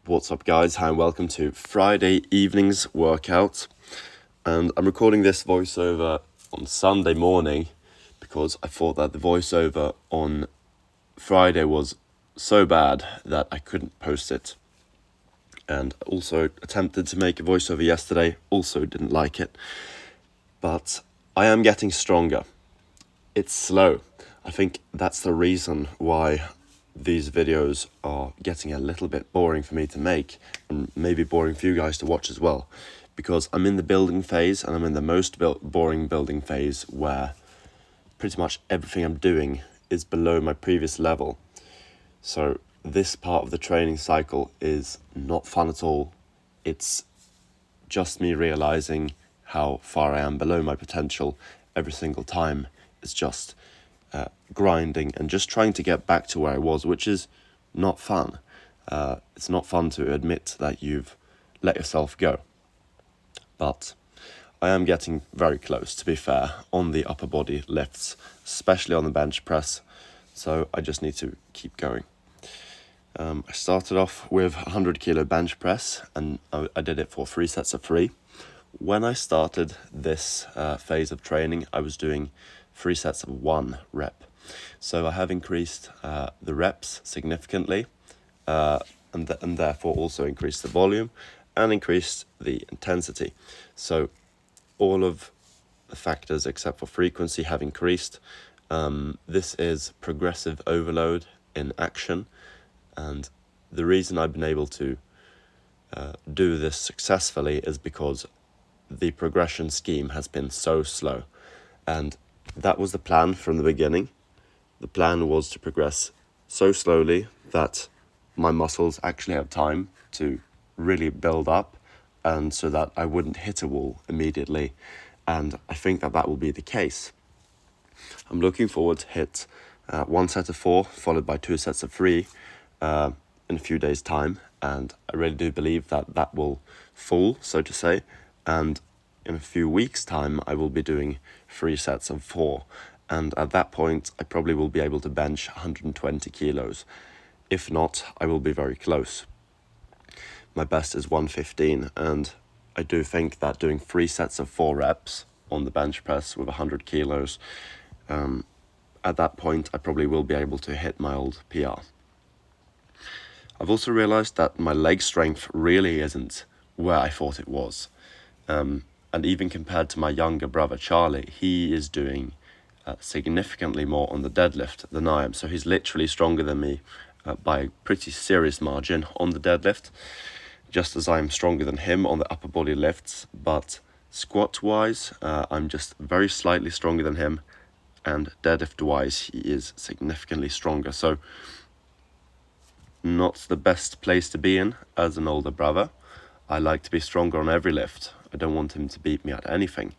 What's up, guys? Hi and welcome to Friday evening's workout. And I'm recording this voiceover on Sunday morning because I thought that the voiceover on Friday was so bad that I couldn't post it. And also attempted to make a voiceover yesterday, also didn't like it. But I am getting stronger. It's slow. I think that's the reason why these videos are getting a little bit boring for me to make, and maybe boring for you guys to watch as well, because I'm in the building phase, and I'm in the most boring building phase where pretty much everything I'm doing is below my previous level. So this part of the training cycle is not fun at all. It's just me realizing how far I am below my potential every single time. It's just grinding and just trying to get back to where I was, which is not fun. It's not fun to admit that you've let yourself go. But I am getting very close, to be fair, on the upper body lifts, especially on the bench press. So I just need to keep going. I started off with 100 kilo bench press, and I did it for 3 sets of 3. When I started this phase of training, I was doing 3 sets of 1 rep. So I have increased the reps significantly, and therefore also increased the volume and increased the intensity. So all of the factors except for frequency have increased. This is progressive overload in action, and the reason I've been able to do this successfully is because the progression scheme has been so slow, and that was the plan from the beginning. The plan was to progress so slowly that my muscles actually have time to really build up, and so that I wouldn't hit a wall immediately. And I think that will be the case. I'm looking forward to hit 1 set of 4 followed by 2 sets of 3 in a few days' time, and I really do believe that will fall, so to say, and in a few weeks' time I will be doing 3 sets of 4, and at that point I probably will be able to bench 120 kilos. If not, I will be very close. My best is 115, and I do think that doing 3 sets of 4 reps on the bench press with 100 kilos, at that point I probably will be able to hit my old PR. I've also realized that my leg strength really isn't where I thought it was. And even compared to my younger brother Charlie, he is doing significantly more on the deadlift than I am. So he's literally stronger than me by a pretty serious margin on the deadlift, just as I'm stronger than him on the upper body lifts. But squat-wise, I'm just very slightly stronger than him, and deadlift-wise, he is significantly stronger. So not the best place to be in as an older brother. I like to be stronger on every lift. I don't want him to beat me at anything,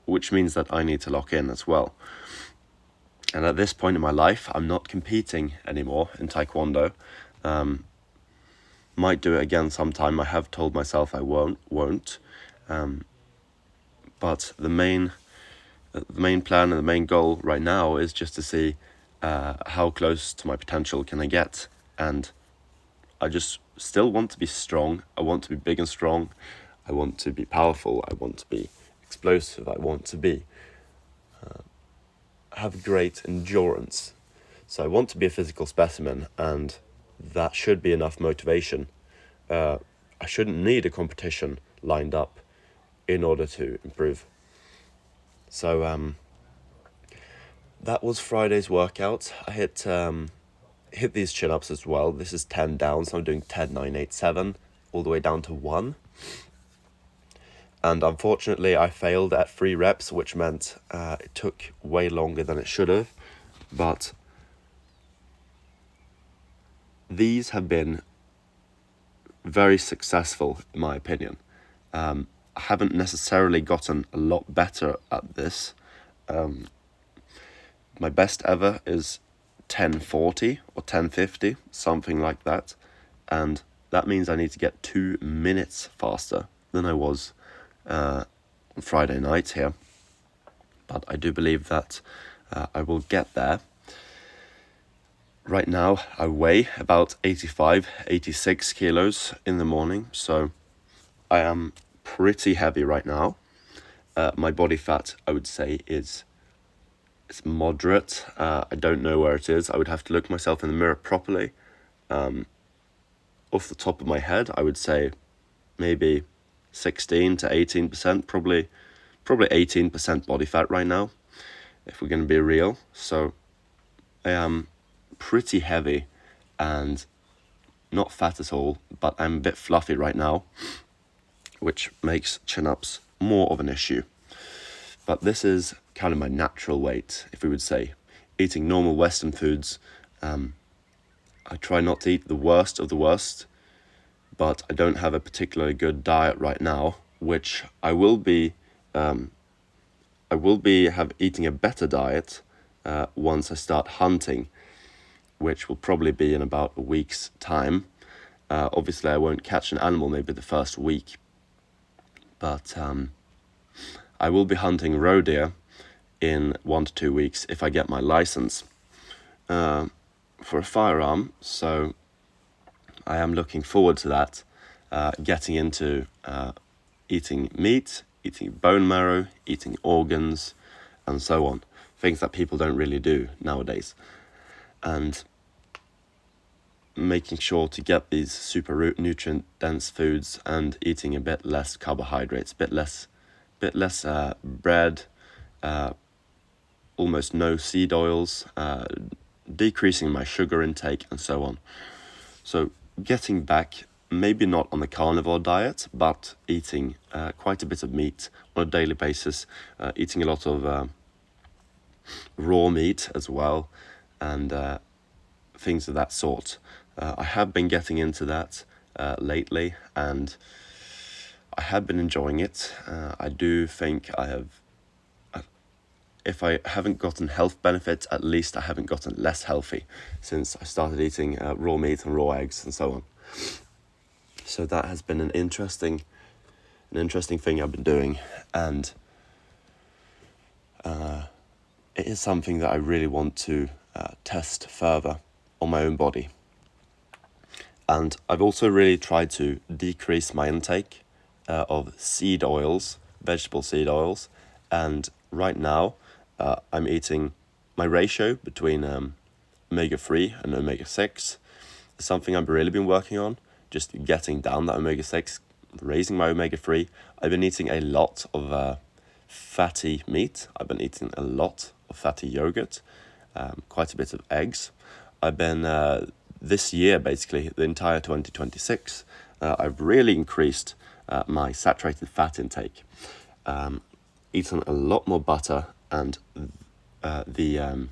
which means that I need to lock in as well. And at this point in my life, I'm not competing anymore in Taekwondo. Might do it again sometime. I have told myself I won't. But the main plan and the main goal right now is just to see how close to my potential can I get. And I just still want to be strong. I want to be big and strong. I want to be powerful. I want to be explosive. I want to be have great endurance. So I want to be a physical specimen, and that should be enough motivation. I shouldn't need a competition lined up in order to improve. So that was Friday's workout. I hit these chin-ups as well. This is 10 down, so I'm doing 10, 9, 8, 7, all the way down to 1. And unfortunately, I failed at 3 reps, which meant it took way longer than it should have. But these have been very successful, in my opinion. I haven't necessarily gotten a lot better at this. My best ever is 10:40 or 10:50, something like that. And that means I need to get 2 minutes faster than I was on Friday night here. But I do believe that I will get there. Right now, I weigh about 85, 86 kilos in the morning, so I am pretty heavy right now. My body fat, I would say, it's moderate. I don't know where it is. I would have to look myself in the mirror properly. Off the top of my head, I would say maybe 16 to 18%, probably 18% body fat right now, if we're going to be real. So I am pretty heavy and not fat at all, but I'm a bit fluffy right now, which makes chin-ups more of an issue. But this is kind of my natural weight, if we would say. Eating normal Western foods, I try not to eat the worst of the worst, but I don't have a particularly good diet right now, which I will be eating a better diet once I start hunting, which will probably be in about a week's time. Obviously, I won't catch an animal maybe the first week, but I will be hunting roe deer in 1 to 2 weeks if I get my license for a firearm. So I am looking forward to that, getting into eating meat, eating bone marrow, eating organs, and so on. Things that people don't really do nowadays. And making sure to get these super nutrient-dense foods and eating a bit less carbohydrates, bit less bread, almost no seed oils, decreasing my sugar intake, and so on. So getting back, maybe not on the carnivore diet, but eating quite a bit of meat on a daily basis, eating a lot of raw meat as well, and things of that sort. I have been getting into that lately, and I have been enjoying it. I do think I have, if I haven't gotten health benefits, at least I haven't gotten less healthy since I started eating raw meat and raw eggs and so on. So that has been an interesting thing I've been doing, and it is something that I really want to test further on my own body. And I've also really tried to decrease my intake of seed oils, vegetable seed oils, and right now I'm eating, my ratio between omega-3 and omega-6 is something I've really been working on, just getting down that omega-6, raising my omega-3. I've been eating a lot of fatty meat. I've been eating a lot of fatty yogurt, quite a bit of eggs. I've been, this year basically, the entire 2026, I've really increased my saturated fat intake, eaten a lot more butter and the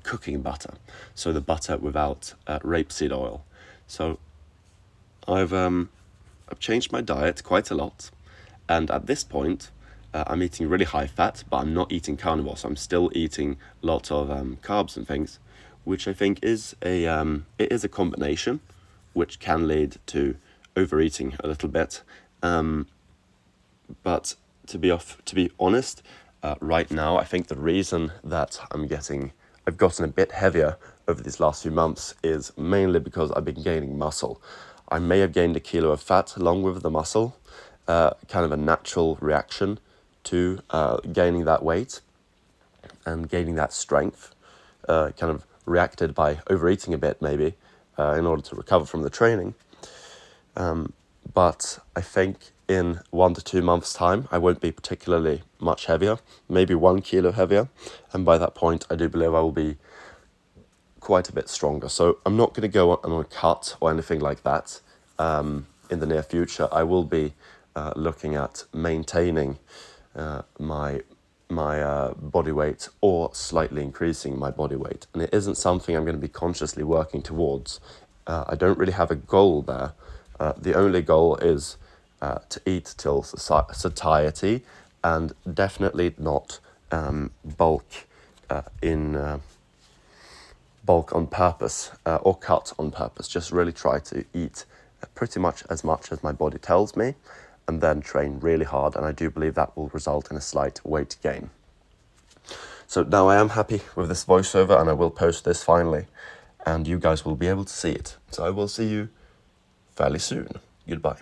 cooking butter, so the butter without rapeseed oil. So I've changed my diet quite a lot, and at this point I'm eating really high fat, but I'm not eating carnivore, so I'm still eating lots of carbs and things, which I think is it is a combination which can lead to overeating a little bit. But to be honest, right now I think the reason that I've gotten a bit heavier over these last few months is mainly because I've been gaining muscle. I may have gained a kilo of fat along with the muscle, kind of a natural reaction to gaining that weight and gaining that strength, kind of reacted by overeating a bit maybe in order to recover from the training. But I think in 1 to 2 months' time, I won't be particularly much heavier, maybe 1 kilo heavier. And by that point, I do believe I will be quite a bit stronger. So I'm not going to go on a cut or anything like that in the near future. I will be looking at maintaining my body weight or slightly increasing my body weight. And it isn't something I'm going to be consciously working towards. I don't really have a goal there. The only goal is to eat till satiety, and definitely not bulk on purpose or cut on purpose. Just really try to eat pretty much as my body tells me, and then train really hard, and I do believe that will result in a slight weight gain. So now I am happy with this voiceover, and I will post this finally. and you guys will be able to see it. So I will see you fairly soon. Goodbye.